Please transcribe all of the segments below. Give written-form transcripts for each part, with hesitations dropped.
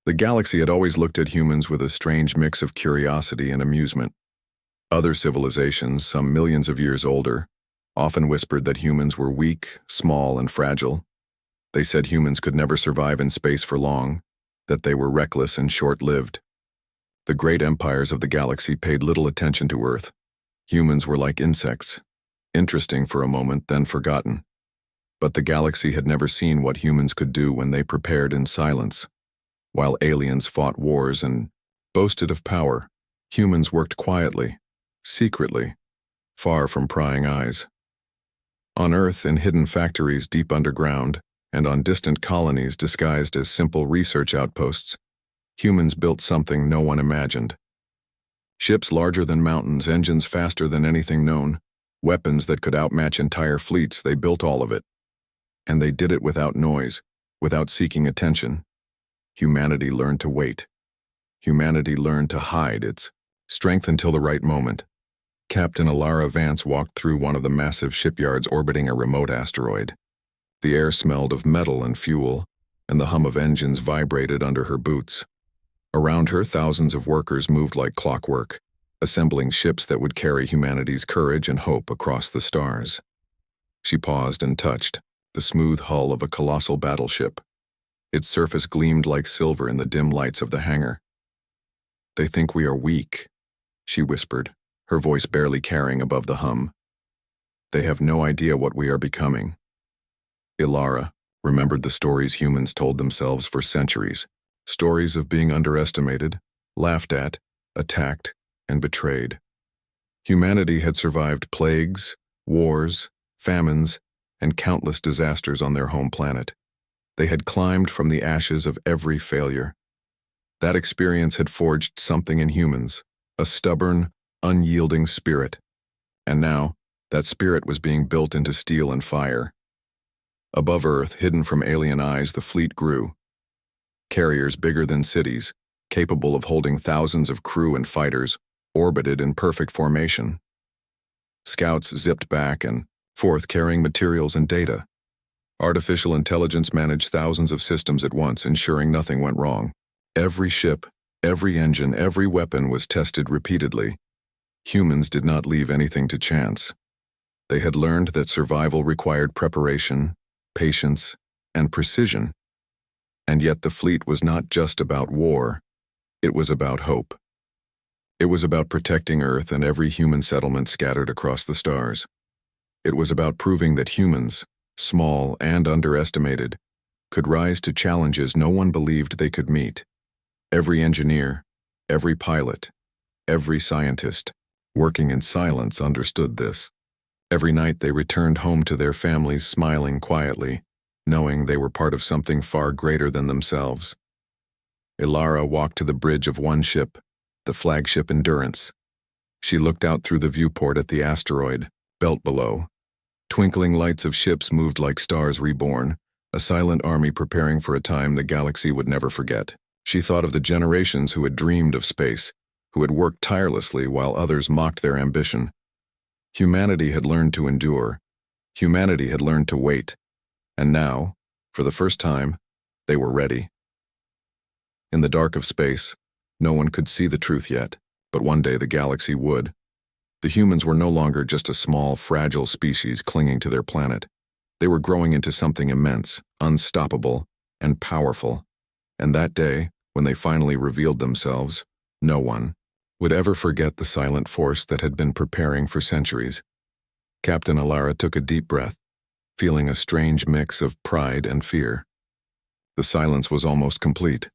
The galaxy had always looked at humans with a strange mix of curiosity and amusement. Other civilizations, some millions of years older, often whispered that humans were weak, small, and fragile. They said humans could never survive in space for long, that they were reckless and short-lived. The great empires of the galaxy paid little attention to Earth. Humans were like insects, interesting for a moment, then forgotten. But the galaxy had never seen what humans could do when they prepared in silence. While aliens fought wars and boasted of power, humans worked quietly, secretly, far from prying eyes. On Earth, in hidden factories deep underground, and on distant colonies disguised as simple research outposts, humans built something no one imagined. Ships larger than mountains, engines faster than anything known, weapons that could outmatch entire fleets, they built all of it. And they did it without noise, without seeking attention. Humanity learned to wait. Humanity learned to hide its strength until the right moment. Captain Alara Vance walked through one of the massive shipyards orbiting a remote asteroid. The air smelled of metal and fuel, and the hum of engines vibrated under her boots. Around her, thousands of workers moved like clockwork, assembling ships that would carry humanity's courage and hope across the stars. She paused and touched the smooth hull of a colossal battleship. Its surface gleamed like silver in the dim lights of the hangar. "They think we are weak," she whispered, her voice barely carrying above the hum. "They have no idea what we are becoming." Ilara remembered the stories humans told themselves for centuries, stories of being underestimated, laughed at, attacked, and betrayed. Humanity had survived plagues, wars, famines, and countless disasters on their home planet. They had climbed from the ashes of every failure. That experience had forged something in humans, a stubborn, unyielding spirit. And now, that spirit was being built into steel and fire. Above Earth, hidden from alien eyes, the fleet grew. Carriers bigger than cities, capable of holding thousands of crew and fighters, orbited in perfect formation. Scouts zipped back and forth carrying materials and data. Artificial intelligence managed thousands of systems at once, ensuring nothing went wrong. Every ship, every engine, every weapon was tested repeatedly. Humans did not leave anything to chance. They had learned that survival required preparation, patience, and precision. And yet the fleet was not just about war. It was about hope. It was about protecting Earth and every human settlement scattered across the stars. It was about proving that humans, small and underestimated, could rise to challenges no one believed they could meet. Every engineer, every pilot, every scientist, working in silence, understood this. Every night they returned home to their families smiling quietly, knowing they were part of something far greater than themselves. Ilara walked to the bridge of one ship, the flagship Endurance. She looked out through the viewport at the asteroid, belt below. Twinkling lights of ships moved like stars reborn, a silent army preparing for a time the galaxy would never forget. She thought of the generations who had dreamed of space, who had worked tirelessly while others mocked their ambition. Humanity had learned to endure. Humanity had learned to wait. And now, for the first time, they were ready. In the dark of space, no one could see the truth yet, but one day the galaxy would. The humans were no longer just a small, fragile species clinging to their planet. They were growing into something immense, unstoppable, and powerful. And that day, when they finally revealed themselves, no one would ever forget the silent force that had been preparing for centuries. Captain Alara took a deep breath, feeling a strange mix of pride and fear. The silence was almost complete.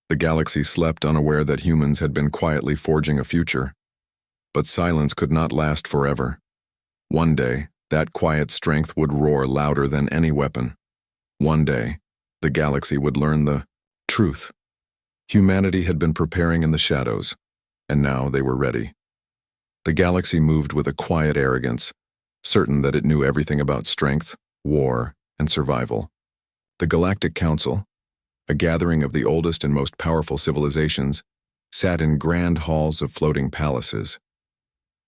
The galaxy slept, unaware that humans had been quietly forging a future. But silence could not last forever. One day, that quiet strength would roar louder than any weapon. One day, the galaxy would learn the truth. Humanity had been preparing in the shadows, and now they were ready. The galaxy moved with a quiet arrogance, certain that it knew everything about strength, war, and survival. The Galactic Council, a gathering of the oldest and most powerful civilizations, sat in grand halls of floating palaces.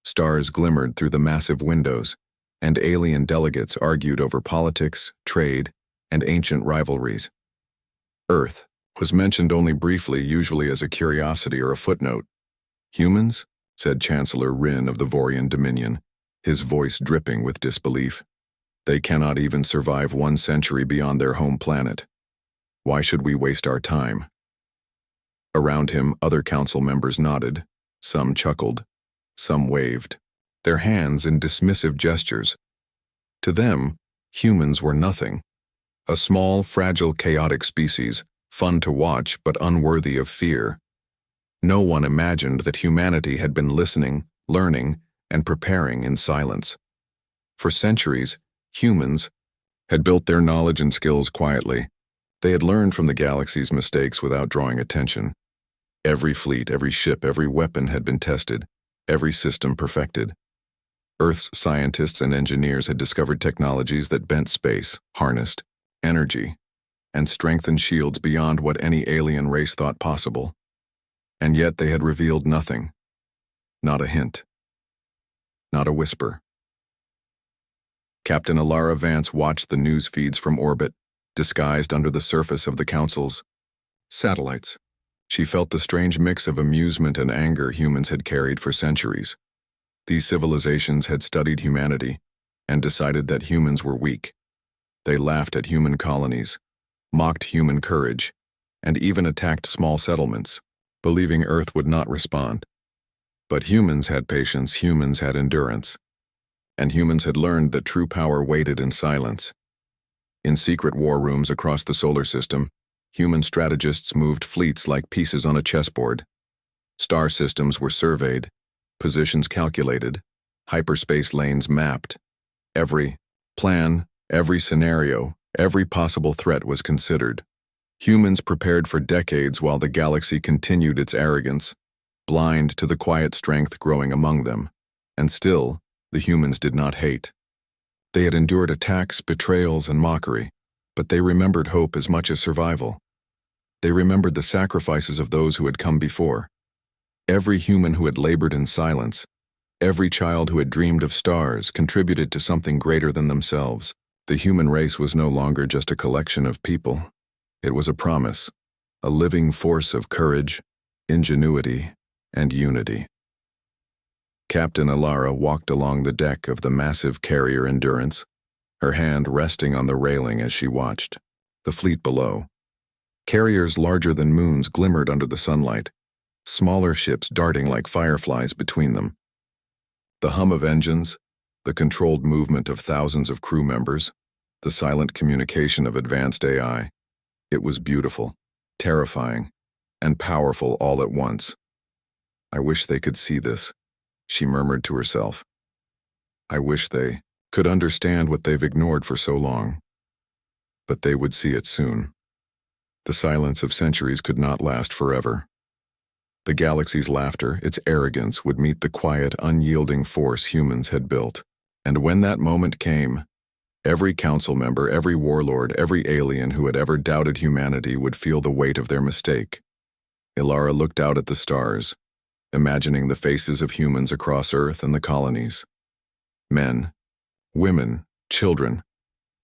Stars glimmered through the massive windows, and alien delegates argued over politics, trade, and ancient rivalries. Earth, was mentioned only briefly, usually as a curiosity or a footnote. Humans? Said Chancellor Rin of the Vorian Dominion, his voice dripping with disbelief. They cannot even survive 1 century beyond their home planet. Why should we waste our time? Around him, other council members nodded. Some chuckled. Some waved, their hands in dismissive gestures. To them, humans were nothing. A small, fragile, chaotic species, fun to watch but unworthy of fear. No one imagined that humanity had been listening, learning, and preparing in silence. For centuries, humans had built their knowledge and skills quietly. They had learned from the galaxy's mistakes without drawing attention. Every fleet, every ship, every weapon had been tested, every system perfected. Earth's scientists and engineers had discovered technologies that bent space, harnessed energy, and strengthened shields beyond what any alien race thought possible. And yet they had revealed nothing. Not a hint. Not a whisper. Captain Alara Vance watched the news feeds from orbit, disguised under the surface of the Council's satellites. She felt the strange mix of amusement and anger humans had carried for centuries. These civilizations had studied humanity and decided that humans were weak. They laughed at human colonies, mocked human courage, and even attacked small settlements, believing Earth would not respond. But humans had patience, humans had endurance, and humans had learned that true power waited in silence. In secret war rooms across the solar system, human strategists moved fleets like pieces on a chessboard. Star systems were surveyed, positions calculated, hyperspace lanes mapped. Every plan, every scenario, every possible threat was considered. Humans prepared for decades while the galaxy continued its arrogance, blind to the quiet strength growing among them. And still, the humans did not hate. They had endured attacks, betrayals, and mockery, but they remembered hope as much as survival. They remembered the sacrifices of those who had come before. Every human who had labored in silence, every child who had dreamed of stars contributed to something greater than themselves. The human race was no longer just a collection of people. It was a promise, a living force of courage, ingenuity, and unity. Captain Alara walked along the deck of the massive carrier Endurance, her hand resting on the railing as she watched. The fleet below. Carriers larger than moons glimmered under the sunlight, smaller ships darting like fireflies between them. The hum of engines, the controlled movement of thousands of crew members, the silent communication of advanced AI. It was beautiful, terrifying, and powerful all at once. I wish they could see this, she murmured to herself. I wish they could understand what they've ignored for so long. But they would see it soon. The silence of centuries could not last forever. The galaxy's laughter, its arrogance, would meet the quiet, unyielding force humans had built. And when that moment came, every council member, every warlord, every alien who had ever doubted humanity would feel the weight of their mistake. Ilara looked out at the stars, imagining the faces of humans across Earth and the colonies. Men, women, children,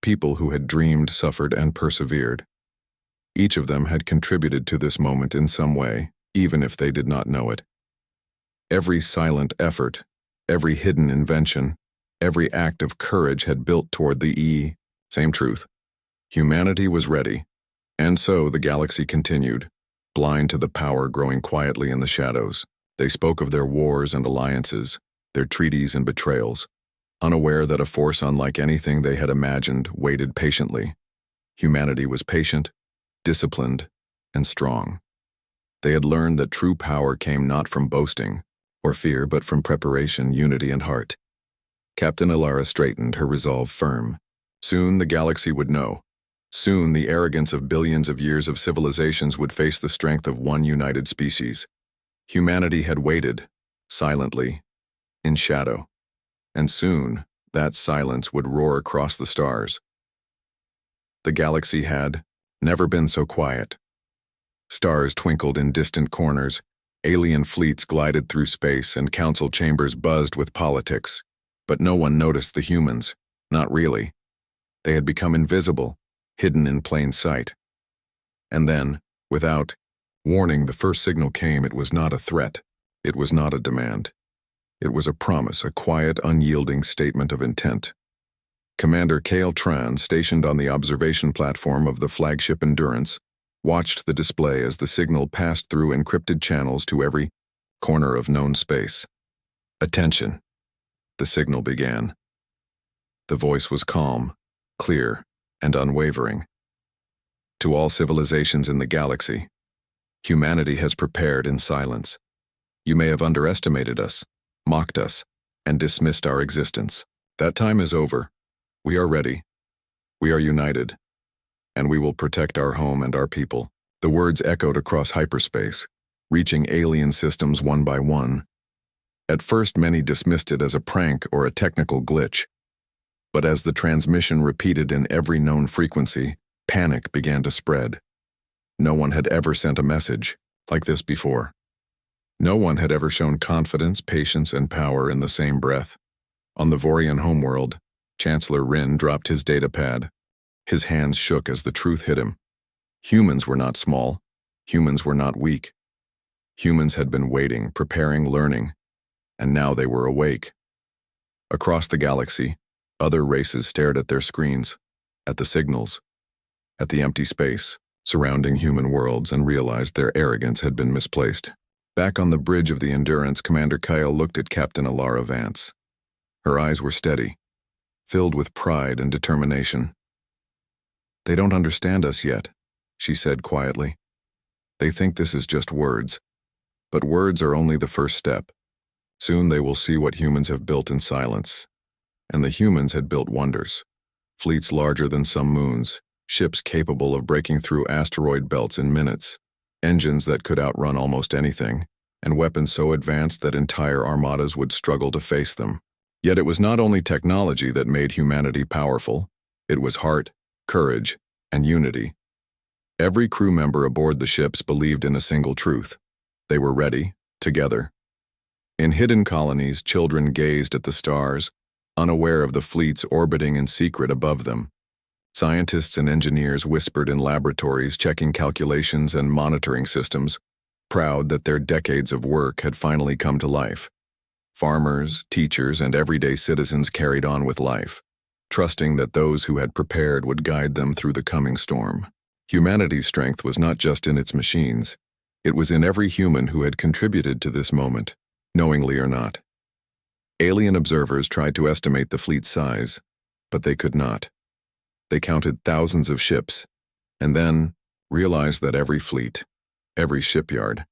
people who had dreamed, suffered, and persevered. Each of them had contributed to this moment in some way, even if they did not know it. Every silent effort, every hidden invention, every act of courage had built toward the same truth. Humanity was ready, and so the galaxy continued, blind to the power growing quietly in the shadows. They spoke of their wars and alliances, their treaties and betrayals, unaware that a force unlike anything they had imagined waited patiently. Humanity was patient, disciplined, and strong. They had learned that true power came not from boasting or fear, but from preparation, unity, and heart. Captain Ilara straightened, her resolve firm. Soon the galaxy would know. Soon the arrogance of billions of years of civilizations would face the strength of one united species. Humanity had waited, silently, in shadow. And soon, that silence would roar across the stars. The galaxy had never been so quiet. Stars twinkled in distant corners, alien fleets glided through space, and council chambers buzzed with politics. But no one noticed the humans, not really. They had become invisible, hidden in plain sight. And then, Without warning, the first signal came. It was not a threat. It was not a demand. It was a promise, a quiet, unyielding statement of intent. Commander Kale Tran, stationed on the observation platform of the flagship Endurance, watched the display as the signal passed through encrypted channels to every corner of known space. Attention. The signal began. The voice was calm, clear, and unwavering. To all civilizations in the galaxy, humanity has prepared in silence. You may have underestimated us, mocked us, and dismissed our existence. That time is over. We are ready. We are united. And we will protect our home and our people. The words echoed across hyperspace, reaching alien systems one by one. At first, many dismissed it as a prank or a technical glitch. But as the transmission repeated in every known frequency, panic began to spread. No one had ever sent a message like this before. No one had ever shown confidence, patience, and power in the same breath. On the Vorian homeworld, Chancellor Rin dropped his datapad. His hands shook as the truth hit him. Humans were not small. Humans were not weak. Humans had been waiting, preparing, learning, and now they were awake. Across the galaxy, other races stared at their screens, at the signals, at the empty space surrounding human worlds, and realized their arrogance had been misplaced. Back on the bridge of the Endurance, Commander Kyle looked at Captain Alara Vance. Her eyes were steady, filled with pride and determination. "They don't understand us yet," she said quietly. "They think this is just words. But words are only the first step. Soon they will see what humans have built in silence. And the humans had built wonders. Fleets larger than some moons, ships capable of breaking through asteroid belts in minutes, engines that could outrun almost anything, and weapons so advanced that entire armadas would struggle to face them. Yet it was not only technology that made humanity powerful. It was heart, courage, and unity. Every crew member aboard the ships believed in a single truth. They were ready, together. In hidden colonies, children gazed at the stars, unaware of the fleets orbiting in secret above them. Scientists and engineers whispered in laboratories, checking calculations and monitoring systems, proud that their decades of work had finally come to life. Farmers, teachers, and everyday citizens carried on with life, trusting that those who had prepared would guide them through the coming storm. Humanity's strength was not just in its machines. It was in every human who had contributed to this moment, knowingly or not. Alien observers tried to estimate the fleet's size, but they could not. They counted thousands of ships, and then realized that every fleet, every shipyard,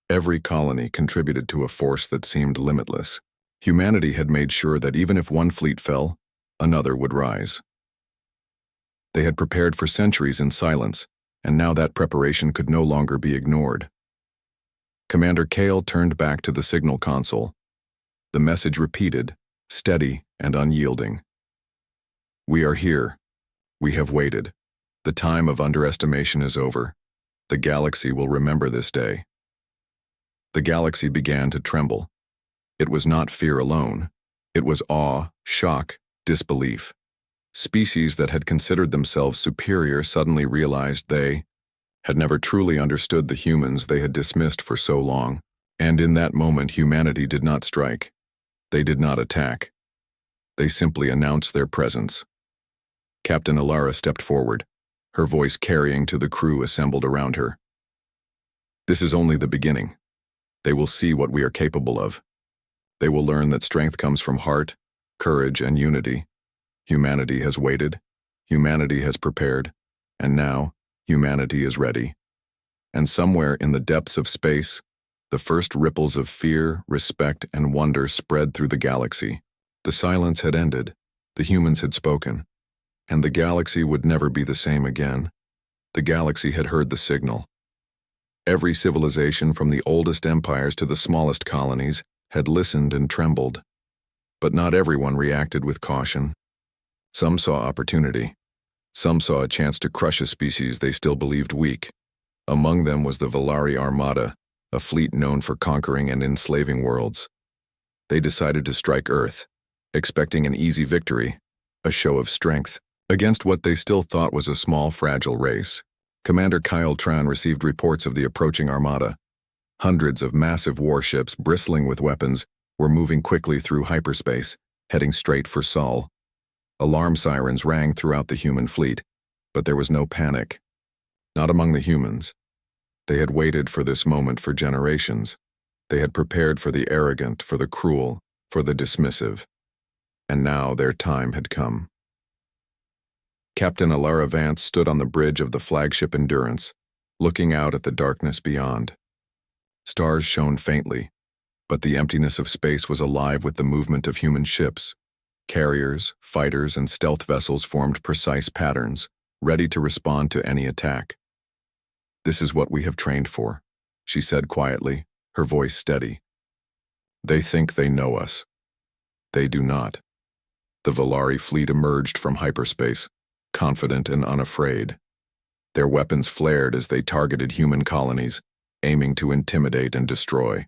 every colony contributed to a force that seemed limitless. Humanity had made sure that even if one fleet fell, another would rise. They had prepared for centuries in silence, and now that preparation could no longer be ignored. Commander Kale turned back to the signal console. The message repeated, steady and unyielding. "We are here. We have waited. The time of underestimation is over. The galaxy will remember this day." The galaxy began to tremble. It was not fear alone. It was awe, shock, disbelief. Species that had considered themselves superior suddenly realized they had never truly understood the humans they had dismissed for so long. And in that moment, humanity did not strike. They did not attack. They simply announced their presence. Captain Alara stepped forward, her voice carrying to the crew assembled around her. "This is only the beginning. They will see what we are capable of. They will learn that strength comes from heart, courage, and unity. Humanity has waited, humanity has prepared, and now humanity is ready." And somewhere in the depths of space, the first ripples of fear, respect, and wonder spread through the galaxy. The silence had ended, the humans had spoken, and the galaxy would never be the same again. The galaxy had heard the signal. Every civilization, from the oldest empires to the smallest colonies, had listened and trembled. But not everyone reacted with caution. Some saw opportunity. Some saw a chance to crush a species they still believed weak. Among them was the Valari Armada, a fleet known for conquering and enslaving worlds. They decided to strike Earth, expecting an easy victory, a show of strength, against what they still thought was a small, fragile race. Commander Kyle Tran received reports of the approaching armada. Hundreds of massive warships, bristling with weapons, were moving quickly through hyperspace, heading straight for Sol. Alarm sirens rang throughout the human fleet, but there was no panic. Not among the humans. They had waited for this moment for generations. They had prepared for the arrogant, for the cruel, for the dismissive. And now their time had come. Captain Alara Vance stood on the bridge of the flagship Endurance, looking out at the darkness beyond. Stars shone faintly, but the emptiness of space was alive with the movement of human ships. Carriers, fighters, and stealth vessels formed precise patterns, ready to respond to any attack. "This is what we have trained for," she said quietly, her voice steady. "They think they know us. They do not." The Valari fleet emerged from hyperspace, confident and unafraid. Their weapons flared as they targeted human colonies, aiming to intimidate and destroy.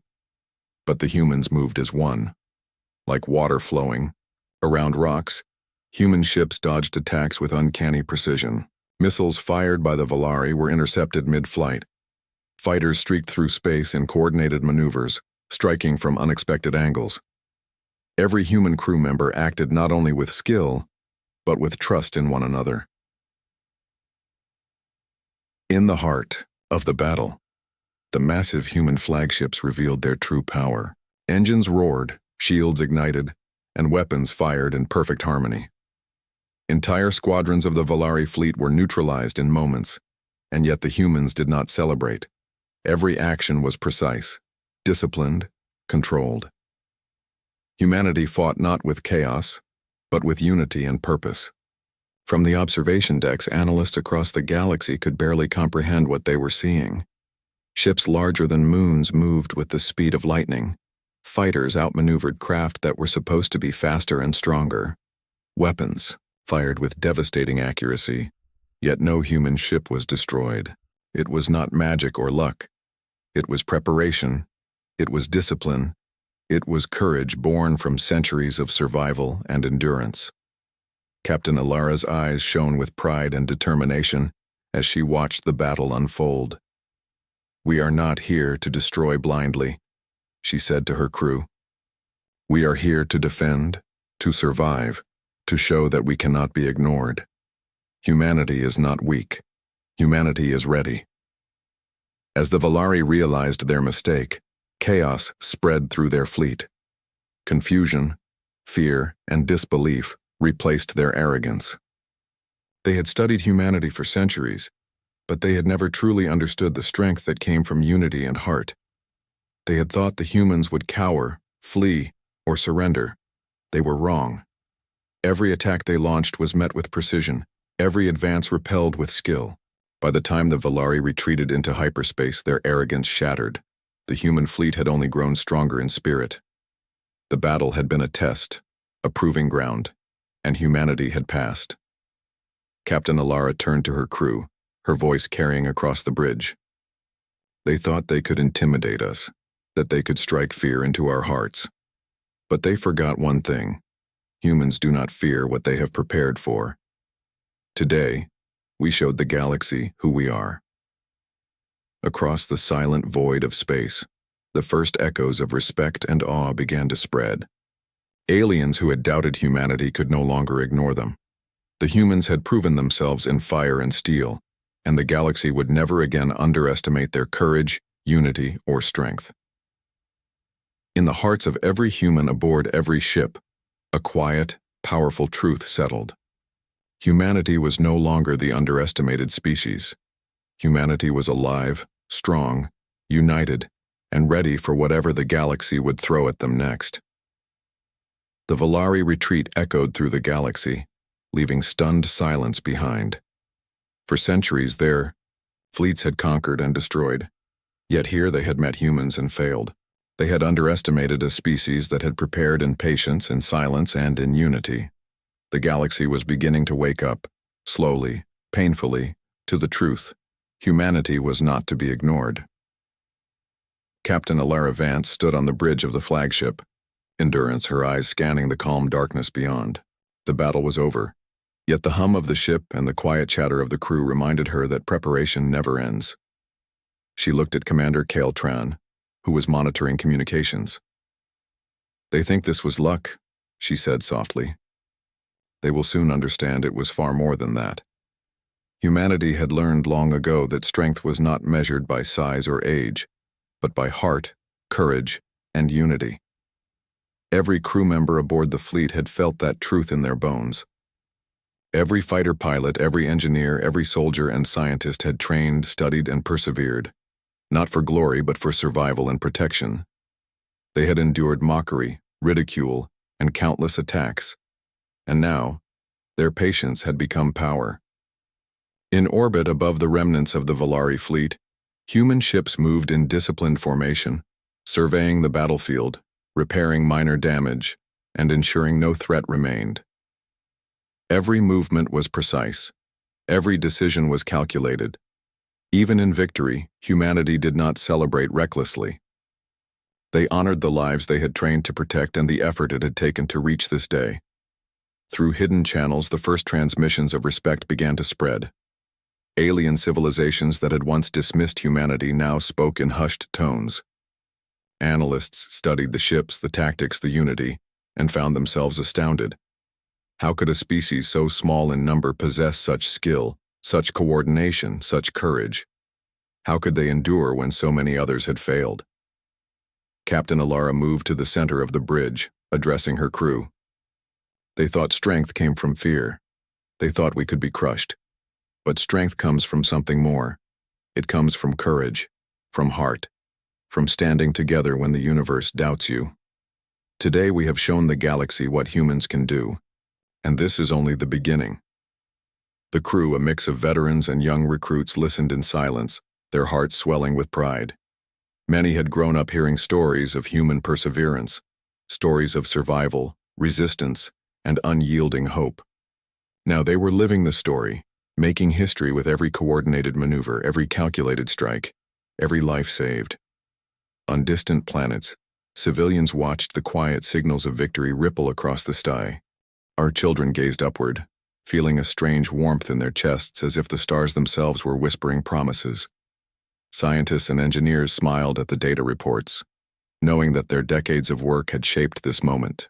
But the humans moved as one. Like water flowing around rocks, human ships dodged attacks with uncanny precision. Missiles fired by the Valari were intercepted mid-flight. Fighters streaked through space in coordinated maneuvers, striking from unexpected angles. Every human crew member acted not only with skill, but with trust in one another. In the heart of the battle, the massive human flagships revealed their true power. Engines roared, shields ignited, and weapons fired in perfect harmony. Entire squadrons of the Valari fleet were neutralized in moments, and yet the humans did not celebrate. Every action was precise, disciplined, controlled. Humanity fought not with chaos, but with unity and purpose. From the observation decks, analysts across the galaxy could barely comprehend what they were seeing. Ships larger than moons moved with the speed of lightning. Fighters outmaneuvered craft that were supposed to be faster and stronger. Weapons fired with devastating accuracy, yet no human ship was destroyed. It was not magic or luck. It was preparation. It was discipline. It was courage born from centuries of survival and endurance. Captain Alara's eyes shone with pride and determination as she watched the battle unfold. "We are not here to destroy blindly," she said to her crew. "We are here to defend, to survive, to show that we cannot be ignored. Humanity is not weak. Humanity is ready." As the Valari realized their mistake, chaos spread through their fleet. Confusion, fear, and disbelief replaced their arrogance. They had studied humanity for centuries, but they had never truly understood the strength that came from unity and heart. They had thought the humans would cower, flee, or surrender. They were wrong. Every attack they launched was met with precision, every advance repelled with skill. By the time the Valari retreated into hyperspace, their arrogance shattered. The human fleet had only grown stronger in spirit. The battle had been a test, a proving ground, and humanity had passed. Captain Alara turned to her crew, her voice carrying across the bridge. "They thought they could intimidate us, that they could strike fear into our hearts. But they forgot one thing. Humans do not fear what they have prepared for. Today, we showed the galaxy who we are." Across the silent void of space, the first echoes of respect and awe began to spread. Aliens who had doubted humanity could no longer ignore them. The humans had proven themselves in fire and steel, and the galaxy would never again underestimate their courage, unity, or strength. In the hearts of every human aboard every ship, a quiet, powerful truth settled. Humanity was no longer the underestimated species. Humanity was alive, strong, united, and ready for whatever the galaxy would throw at them next. The Valari retreat echoed through the galaxy, leaving stunned silence behind. For centuries their fleets had conquered and destroyed, yet here they had met humans and failed. They had underestimated a species that had prepared in patience, in silence, and in unity. The galaxy was beginning to wake up, slowly, painfully, to the truth. Humanity was not to be ignored. Captain Alara Vance stood on the bridge of the flagship, Endurance, her eyes scanning the calm darkness beyond. The battle was over. Yet the hum of the ship and the quiet chatter of the crew reminded her that preparation never ends. She looked at Commander Kale Tran, who was monitoring communications. "They think this was luck," she said softly. "They will soon understand it was far more than that." Humanity had learned long ago that strength was not measured by size or age, but by heart, courage, and unity. Every crew member aboard the fleet had felt that truth in their bones. Every fighter pilot, every engineer, every soldier and scientist had trained, studied, and persevered, not for glory but for survival and protection. They had endured mockery, ridicule, and countless attacks, and now, their patience had become power. In orbit above the remnants of the Valari fleet, human ships moved in disciplined formation, surveying the battlefield, repairing minor damage, and ensuring no threat remained. Every movement was precise. Every decision was calculated. Even in victory, humanity did not celebrate recklessly. They honored the lives they had trained to protect and the effort it had taken to reach this day. Through hidden channels, the first transmissions of respect began to spread. Alien civilizations that had once dismissed humanity now spoke in hushed tones. Analysts studied the ships, the tactics, the unity, and found themselves astounded. How could a species so small in number possess such skill, such coordination, such courage? How could they endure when so many others had failed? Captain Alara moved to the center of the bridge, addressing her crew. "They thought strength came from fear. They thought we could be crushed. But strength comes from something more. It comes from courage, from heart, from standing together when the universe doubts you. Today we have shown the galaxy what humans can do. And this is only the beginning." The crew, a mix of veterans and young recruits, listened in silence, their hearts swelling with pride. Many had grown up hearing stories of human perseverance, stories of survival, resistance, and unyielding hope. Now they were living the story, making history with every coordinated maneuver, every calculated strike, every life saved. On distant planets, civilians watched the quiet signals of victory ripple across the sky. Our children gazed upward, feeling a strange warmth in their chests as if the stars themselves were whispering promises. Scientists and engineers smiled at the data reports, knowing that their decades of work had shaped this moment.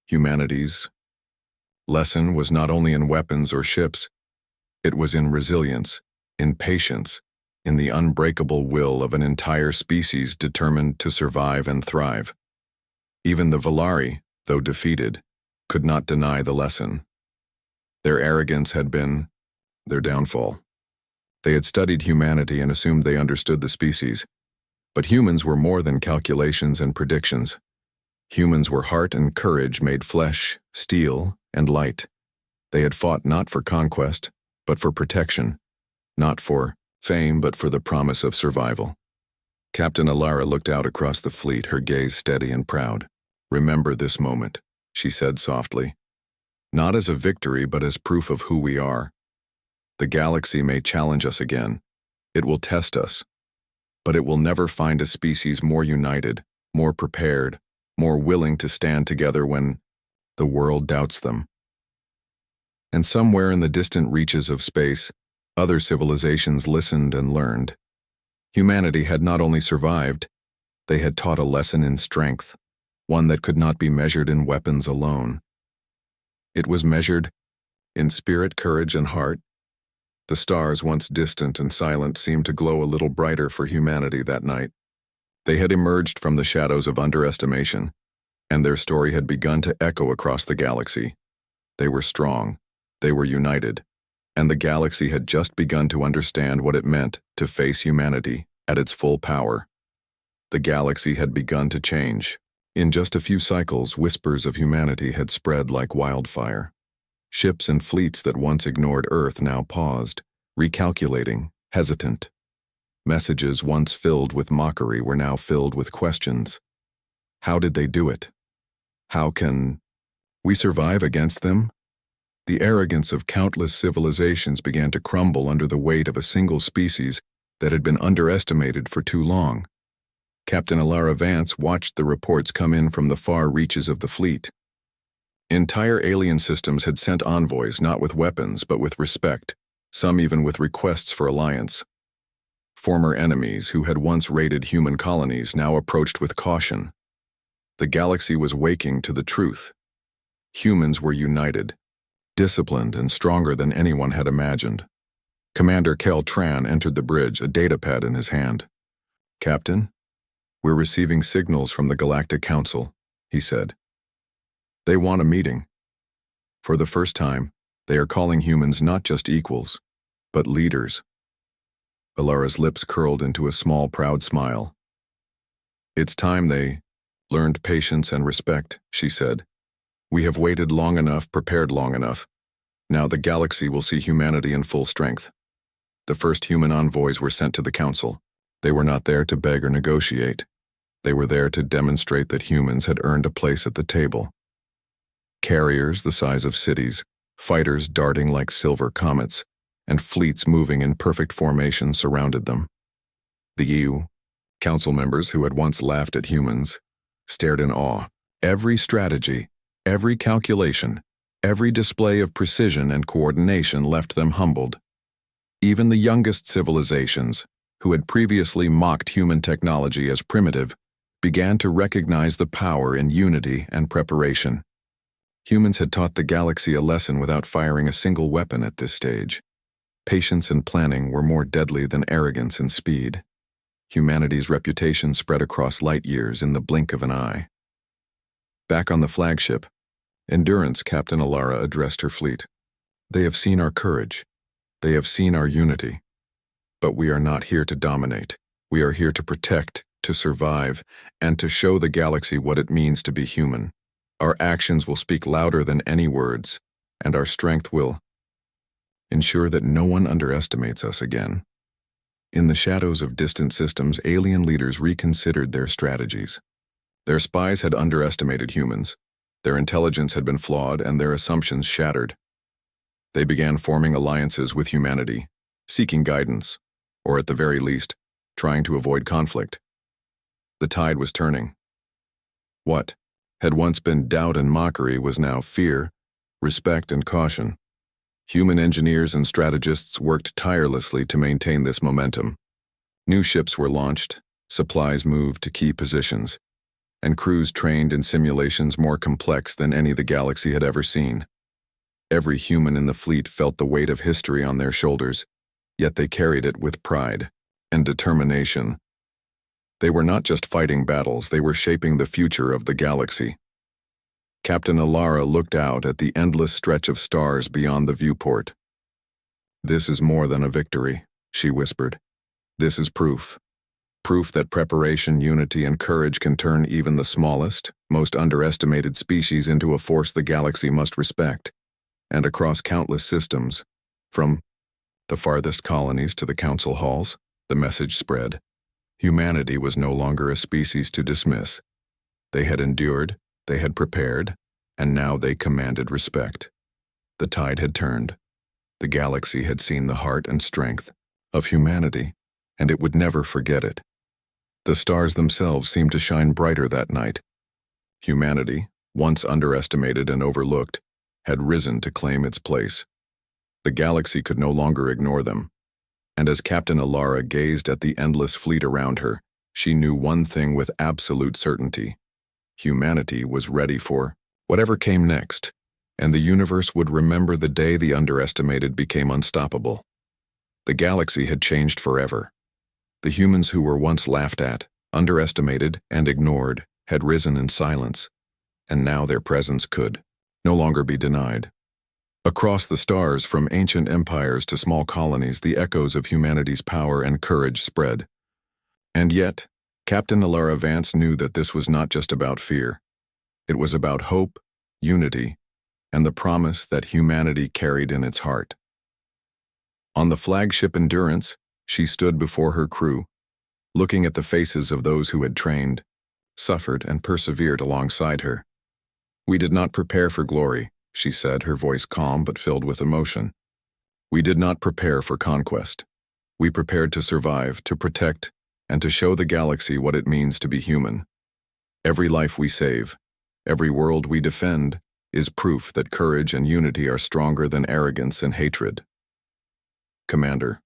Humanity's lesson was not only in weapons or ships, it was in resilience, in patience, in the unbreakable will of an entire species determined to survive and thrive. Even the Valari, though defeated, could not deny the lesson. Their arrogance had been their downfall. They had studied humanity and assumed they understood the species. But humans were more than calculations and predictions. Humans were heart and courage made flesh, steel, and light. They had fought not for conquest, but for protection, not for fame, but for the promise of survival. Captain Alara looked out across the fleet, her gaze steady and proud. "Remember this moment," she said softly. "Not as a victory, but as proof of who we are. The galaxy may challenge us again. It will test us. But it will never find a species more united, more prepared, more willing to stand together when the world doubts them." And somewhere in the distant reaches of space, other civilizations listened and learned. Humanity had not only survived, they had taught a lesson in strength, one that could not be measured in weapons alone. It was measured in spirit, courage, and heart. The stars, once distant and silent, seemed to glow a little brighter for humanity that night. They had emerged from the shadows of underestimation, and their story had begun to echo across the galaxy. They were strong, they were united, and the galaxy had just begun to understand what it meant to face humanity at its full power. The galaxy had begun to change. In just a few cycles, whispers of humanity had spread like wildfire. Ships and fleets that once ignored Earth now paused, recalculating, hesitant. Messages once filled with mockery were now filled with questions. How did they do it? How can we survive against them? The arrogance of countless civilizations began to crumble under the weight of a single species that had been underestimated for too long. Captain Alara Vance watched the reports come in from the far reaches of the fleet. Entire alien systems had sent envoys not with weapons but with respect, some even with requests for alliance. Former enemies who had once raided human colonies now approached with caution. The galaxy was waking to the truth. Humans were united, disciplined and stronger than anyone had imagined. Commander Kel Tran entered the bridge, a datapad in his hand. "Captain, we're receiving signals from the Galactic Council," he said. "They want a meeting. For the first time, they are calling humans not just equals, but leaders." Alara's lips curled into a small, proud smile. "It's time they learned patience and respect," she said. "We have waited long enough, prepared long enough. Now the galaxy will see humanity in full strength." The first human envoys were sent to the council. They were not there to beg or negotiate. They were there to demonstrate that humans had earned a place at the table. Carriers the size of cities, fighters darting like silver comets, and fleets moving in perfect formation surrounded them. The EU, council members who had once laughed at humans, stared in awe. Every strategy, every calculation, every display of precision and coordination left them humbled. Even the youngest civilizations, who had previously mocked human technology as primitive, began to recognize the power in unity and preparation. Humans had taught the galaxy a lesson without firing a single weapon at this stage. Patience and planning were more deadly than arrogance and speed. Humanity's reputation spread across light years in the blink of an eye. Back on the flagship, Endurance Captain Alara addressed her fleet. "They have seen our courage. They have seen our unity. But we are not here to dominate. We are here to protect, to survive, and to show the galaxy what it means to be human. Our actions will speak louder than any words, and our strength will ensure that no one underestimates us again." In the shadows of distant systems, alien leaders reconsidered their strategies. Their spies had underestimated humans. Their intelligence had been flawed and their assumptions shattered. They began forming alliances with humanity, seeking guidance, or at the very least, trying to avoid conflict. The tide was turning. What had once been doubt and mockery was now fear, respect, and caution. Human engineers and strategists worked tirelessly to maintain this momentum. New ships were launched, supplies moved to key positions, and crews trained in simulations more complex than any the galaxy had ever seen. Every human in the fleet felt the weight of history on their shoulders, yet they carried it with pride and determination. They were not just fighting battles, they were shaping the future of the galaxy. Captain Alara looked out at the endless stretch of stars beyond the viewport. "This is more than a victory," she whispered. "This is proof. Proof that preparation, unity, and courage can turn even the smallest, most underestimated species into a force the galaxy must respect." And across countless systems, from the farthest colonies to the council halls, the message spread. Humanity was no longer a species to dismiss. They had endured, they had prepared, and now they commanded respect. The tide had turned. The galaxy had seen the heart and strength of humanity, and it would never forget it. The stars themselves seemed to shine brighter that night. Humanity, once underestimated and overlooked, had risen to claim its place. The galaxy could no longer ignore them. And as Captain Alara gazed at the endless fleet around her, she knew one thing with absolute certainty. Humanity was ready for whatever came next, and the universe would remember the day the underestimated became unstoppable. The galaxy had changed forever. The humans who were once laughed at, underestimated, and ignored had risen in silence, and now their presence could no longer be denied. Across the stars, from ancient empires to small colonies, the echoes of humanity's power and courage spread. And yet, Captain Alara Vance knew that this was not just about fear. It was about hope, unity, and the promise that humanity carried in its heart. On the flagship Endurance, she stood before her crew, looking at the faces of those who had trained, suffered, and persevered alongside her. "We did not prepare for glory," she said, her voice calm but filled with emotion. "We did not prepare for conquest. We prepared to survive, to protect, and to show the galaxy what it means to be human. Every life we save, every world we defend, is proof that courage and unity are stronger than arrogance and hatred. Commander.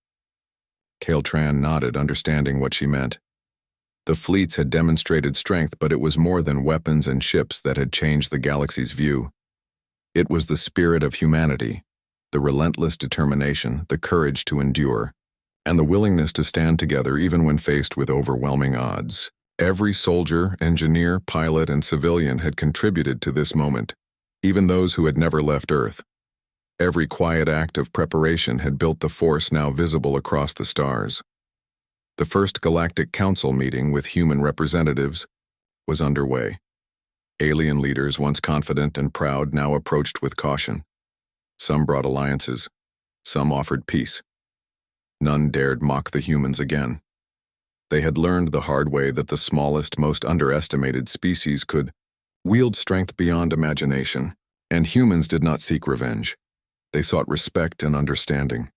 Kael'Tran nodded, understanding what she meant. The fleets had demonstrated strength, but it was more than weapons and ships that had changed the galaxy's view. It was the spirit of humanity, the relentless determination, the courage to endure, and the willingness to stand together even when faced with overwhelming odds. Every soldier, engineer, pilot, and civilian had contributed to this moment, even those who had never left Earth. Every quiet act of preparation had built the force now visible across the stars. The first Galactic Council meeting with human representatives was underway. Alien leaders, once confident and proud, now approached with caution. Some brought alliances. Some offered peace. None dared mock the humans again. They had learned the hard way that the smallest, most underestimated species could wield strength beyond imagination, and humans did not seek revenge. They sought respect and understanding.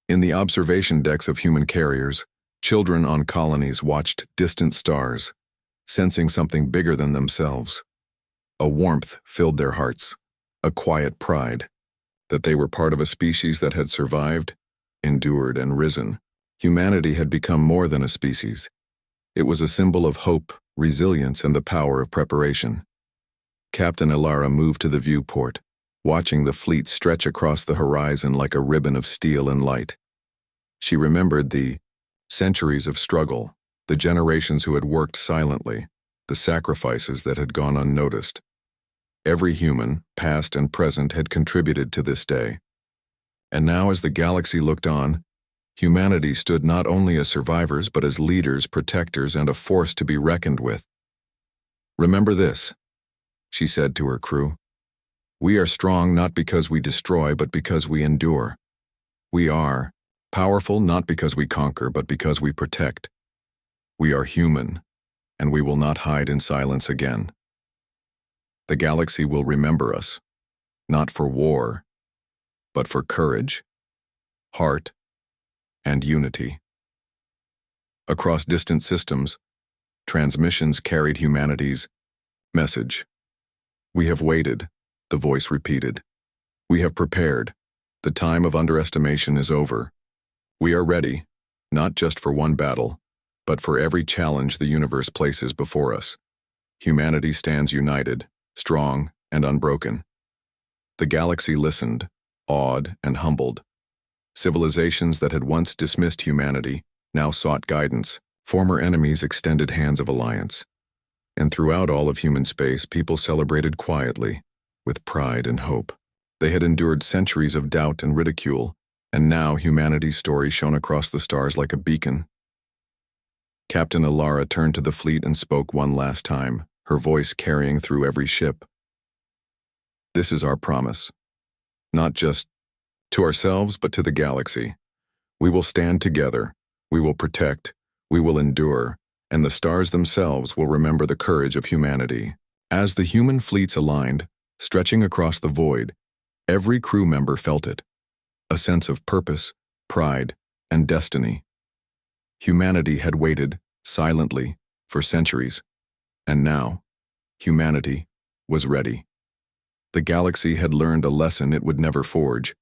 In the observation decks of human carriers, children on colonies watched distant stars, sensing something bigger than themselves. A warmth filled their hearts, a quiet pride, that they were part of a species that had survived, endured, and risen. Humanity had become more than a species. It was a symbol of hope, resilience, and the power of preparation. Captain Ilara moved to the viewport, watching the fleet stretch across the horizon like a ribbon of steel and light. She remembered the centuries of struggle, the generations who had worked silently, the sacrifices that had gone unnoticed. Every human, past and present, had contributed to this day. And now, as the galaxy looked on, humanity stood not only as survivors but as leaders, protectors, and a force to be reckoned with. "Remember this," she said to her crew. "We are strong not because we destroy but because we endure. We are powerful not because we conquer but because we protect. We are human, and we will not hide in silence again. The galaxy will remember us, not for war, but for courage, heart, and unity." Across distant systems, transmissions carried humanity's message. "We have waited," the voice repeated. "We have prepared. The time of underestimation is over. We are ready, not just for one battle, but for every challenge the universe places before us. Humanity stands united, strong, and unbroken." The galaxy listened, awed and humbled. Civilizations that had once dismissed humanity now sought guidance. Former enemies extended hands of alliance. And throughout all of human space, people celebrated quietly, with pride and hope. They had endured centuries of doubt and ridicule, and now humanity's story shone across the stars like a beacon. Captain Ilara turned to the fleet and spoke one last time, her voice carrying through every ship. "This is our promise, not just to ourselves but to the galaxy. We will stand together, we will protect, we will endure, and the stars themselves will remember the courage of humanity." As the human fleets aligned, stretching across the void, every crew member felt it. A sense of purpose, pride, and destiny. Humanity had waited, silently, for centuries, and now, humanity was ready. The galaxy had learned a lesson it would never forge.